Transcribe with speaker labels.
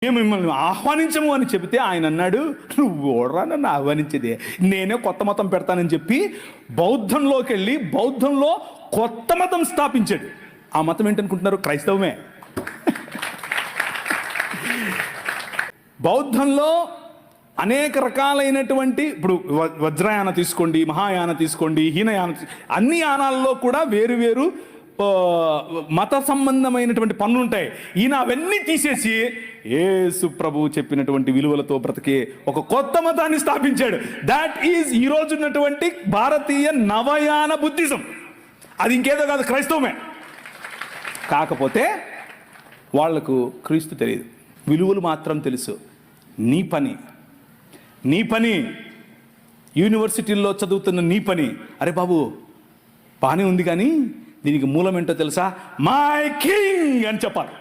Speaker 1: మేము మిమ్మల్ని ఆహ్వానించము అని చెబితే ఆయన అన్నాడు, నువ్వు ఓడరా నన్ను ఆహ్వానించేదే, నేనే కొత్త మతం పెడతానని చెప్పి బౌద్ధంలోకి వెళ్ళి బౌద్ధంలో కొత్త మతం స్థాపించాడు. ఆ మతం ఏంటనుకుంటున్నారు? క్రైస్తవమే. బౌద్ధంలో అనేక రకాలైనటువంటి, ఇప్పుడు వజ్రయాన తీసుకోండి, మహాయాన తీసుకోండి, హీనయాన, అన్ని యానాల్లో కూడా వేరు వేరు మత సంబంధమైనటువంటి పనులు ఉంటాయి. ఈయన అవన్నీ తీసేసి యేసు ప్రభు చెప్పినటువంటి విలువలతో బ్రతికే ఒక కొత్త మతాన్ని స్థాపించాడు. దాట్ ఈజ్ ఈరోజు ఉన్నటువంటి భారతీయ నవయాన బుద్ధిజం. అది ఇంకేదో కాదు, క్రైస్తవమే. కాకపోతే వాళ్లకు క్రీస్తు తెలియదు, విలువలు మాత్రం తెలుసు. నీ పని యూనివర్సిటీల్లో చదువుతున్న నీ పని, అరే బాబు బాగానే ఉంది కానీ దీనికి మూలం ఏంటో తెలుసా? మై కింగ్ అని చెప్పాలి.